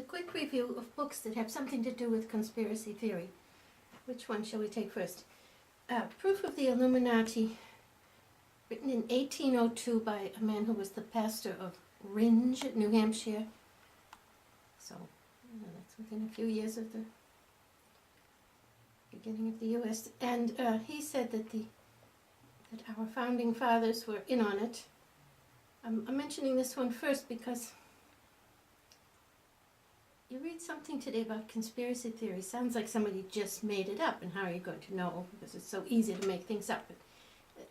quick review of books that have something to do with conspiracy theory. Which one shall we take first? Proof of the Illuminati, written in 1802 by a man who was the pastor of Rindge, New Hampshire. So, that's within a few years of the beginning of the U.S. And he said that our founding fathers were in on it. I'm mentioning this one first because you read something today about conspiracy theory. Sounds like somebody just made it up, and how are you going to know? Because it's so easy to make things up. But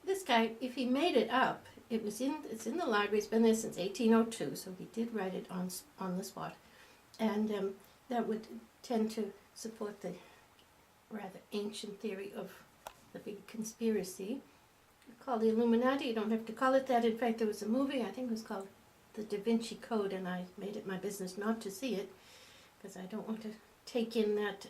this guy, if he made it up, it's in the library. It's been there since 1802, so he did write it on the spot, and that would tend to support the rather ancient theory of the big conspiracy called the Illuminati. You don't have to call it that. In fact, there was a movie, I think it was called The Da Vinci Code, and I made it my business not to see it because I don't want to take in that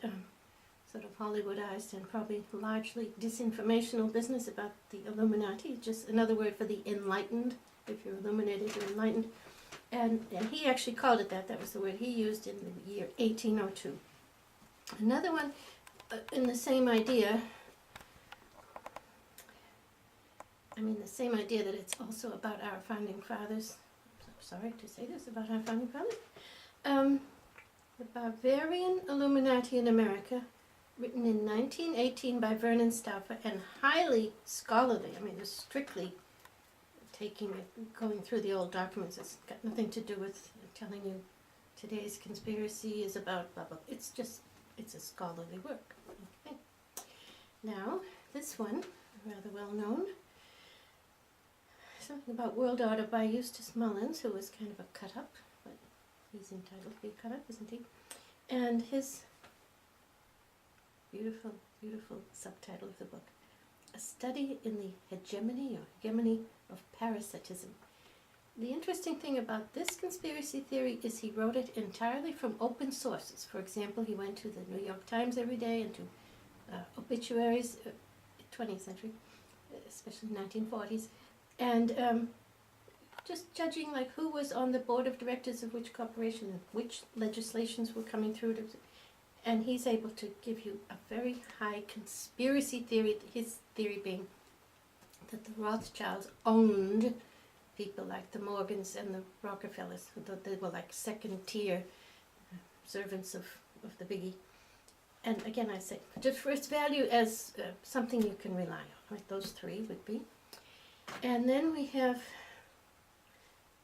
sort of Hollywoodized and probably largely disinformational business about the Illuminati. Just another word for the enlightened. If you're illuminated, you're enlightened. And he actually called it that. That was the word he used in the year 1802. Another one in the same idea, the same idea that it's also about our founding fathers. I'm so sorry to say this about our founding fathers. The Bavarian Illuminati in America, written in 1918 by Vernon Stauffer, and highly scholarly. It's strictly going through the old documents. It's got nothing to do with telling you today's conspiracy is about blah blah. It's a scholarly work. Okay. Now, this one, rather well known, something about world order by Eustace Mullins, who was kind of a cut-up, but he's entitled to be a cut-up, isn't he? And his beautiful, beautiful subtitle of the book, A Study in the Hegemony of Parasitism. The interesting thing about this conspiracy theory is he wrote it entirely from open sources. For example, he went to the New York Times every day and to obituaries, 20th century, especially 1940s, and just judging like who was on the board of directors of which corporation and which legislations were coming through. And he's able to give you a very high conspiracy theory, his theory being that the Rothschilds owned people like the Morgans and the Rockefellers, who thought they were like second-tier servants of the biggie. And again, I say, just for its value as something you can rely on. Right? Those three would be. And then we have,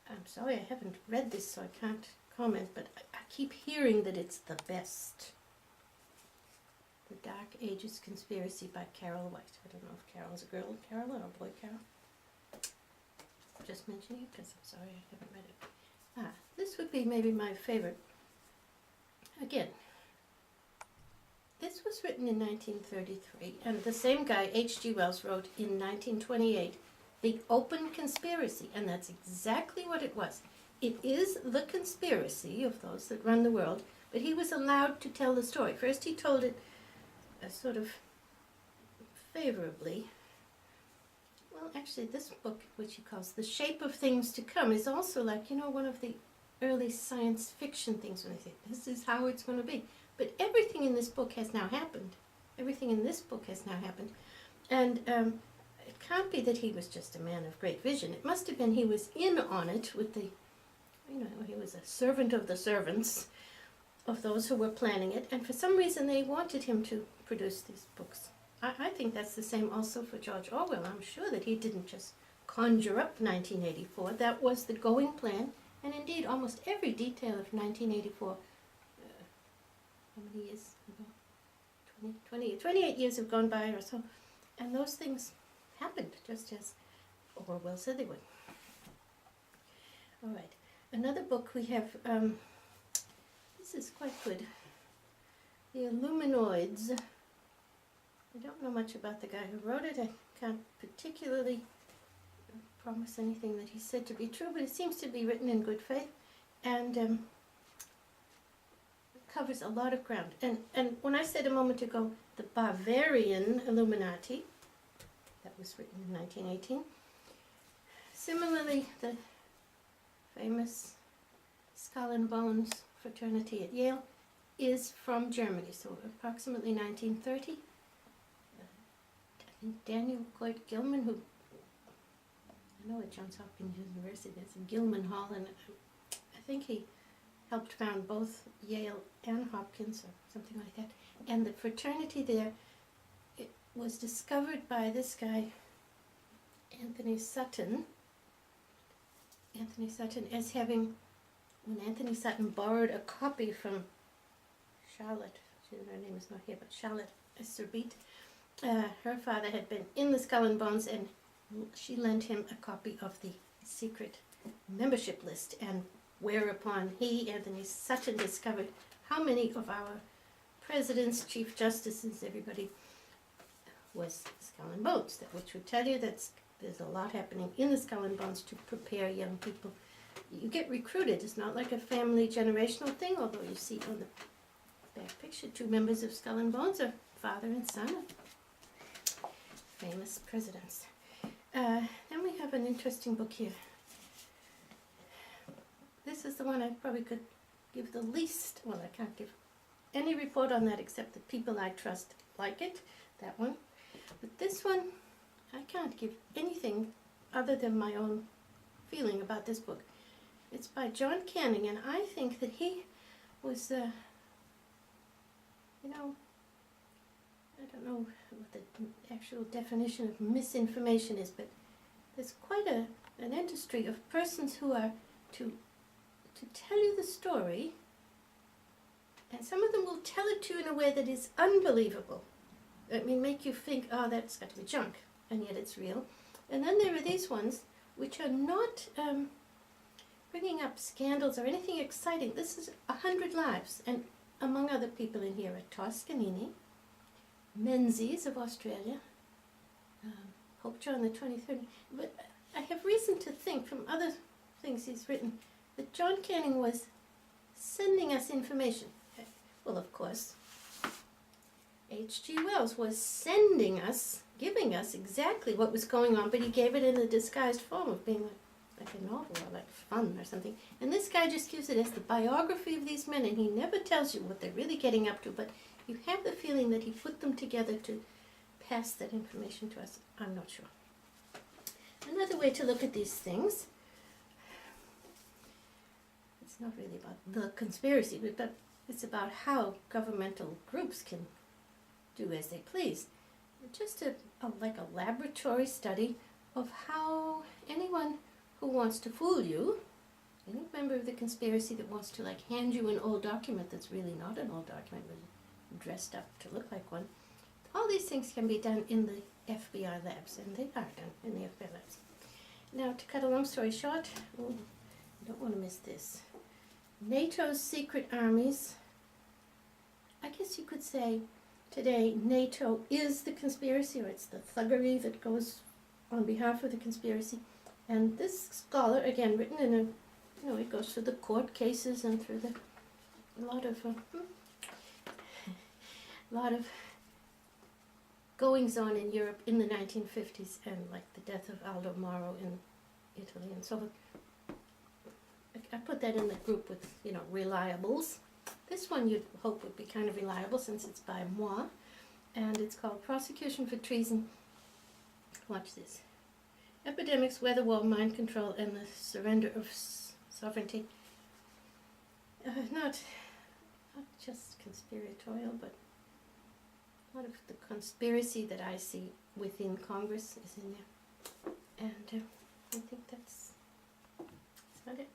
I'm sorry, I haven't read this, so I can't comment, but I keep hearing that it's the best. The Dark Ages Conspiracy by Carol White. I don't know if Carol's a girl Carol or a boy Carol. Just mentioning it because I'm sorry I haven't read it. This would be maybe my favorite. Again, this was written in 1933, and the same guy, H.G. Wells, wrote in 1928, The Open Conspiracy, and that's exactly what it was. It is the conspiracy of those that run the world, but he was allowed to tell the story. First he told it sort of favorably. Well, actually, this book, which he calls The Shape of Things to Come, is also like, one of the early science fiction things when they say, this is how it's going to be. But everything in this book has now happened. Everything in this book has now happened. And it can't be that he was just a man of great vision. It must have been he was in on it with the, he was a servant of the servants of those who were planning it. And for some reason, they wanted him to produce these books. I think that's the same also for George Orwell. I'm sure that he didn't just conjure up 1984. That was the going plan. And indeed, almost every detail of 1984, how many years ago? 28 years have gone by or so. And those things happened just as Orwell said they would. All right. Another book we have, this is quite good. The Illuminoids. I don't know much about the guy who wrote it. I can't particularly promise anything that he said to be true, but it seems to be written in good faith, and it covers a lot of ground. And when I said a moment ago, the Bavarian Illuminati, that was written in 1918, similarly, the famous Skull and Bones fraternity at Yale, is from Germany, so approximately 1930. I think Daniel Coit Gilman, who I know at Johns Hopkins University there's a Gilman Hall, and I think he helped found both Yale and Hopkins or something like that. And the fraternity there, it was discovered by this guy, Anthony Sutton, as having, when Anthony Sutton borrowed a copy from Charlotte, her name is not here, but Charlotte Serbeet, her father had been in the Skull and Bones, and she lent him a copy of the secret membership list, and whereupon he, Anthony Sutton, discovered how many of our presidents, chief justices, everybody was Skull and Bones, which would tell you that there's a lot happening in the Skull and Bones to prepare young people. You get recruited. It's not like a family generational thing, although you see on the back picture 2 members of Skull and Bones are father and son, famous presidents. Then we have an interesting book here. This is the one I probably could give the least, well, I can't give any report on that except the people I trust like it, that one. But this one, I can't give anything other than my own feeling about this book. It's by John Canning, and I think that he was, I don't know what the actual definition of misinformation is, but there's quite an industry of persons who are to tell you the story, and some of them will tell it to you in a way that is unbelievable. I mean, make you think, oh, that's got to be junk, and yet it's real. And then there are these ones which are not bringing up scandals or anything exciting. This is 100 Lives, and among other people in here are Toscanini, Menzies of Australia, Pope John the 23rd. But I have reason to think from other things he's written that John Canning was sending us information. Well, of course, H.G. Wells was sending us, giving us exactly what was going on, but he gave it in a disguised form of being like a novel or like fun or something. And this guy just gives it as the biography of these men, and he never tells you what they're really getting up to, but you have the feeling that he put them together to pass that information to us. I'm not sure. Another way to look at these things, it's not really about the conspiracy, but it's about how governmental groups can do as they please. Just like a laboratory study of how anyone who wants to fool you, any member of the conspiracy that wants to like hand you an old document that's really not an old document, but dressed up to look like one, all these things can be done in the FBI labs, and they are done in the FBI labs. Now, to cut a long story short, I don't want to miss this. NATO's secret armies, I guess you could say today NATO is the conspiracy, or it's the thuggery that goes on behalf of the conspiracy. And this scholar, again, written in it goes through the court cases and through a lot of goings on in Europe in the 1950s, and like the death of Aldo Moro in Italy and so forth. I put that in the group with, reliables. This one you'd hope would be kind of reliable since it's by moi, and it's called Prosecution for Treason. Watch this. Epidemics, weather war, mind control, and the surrender of sovereignty. Not just conspiratorial, but a lot of the conspiracy that I see within Congress is in there. And I think that's about it.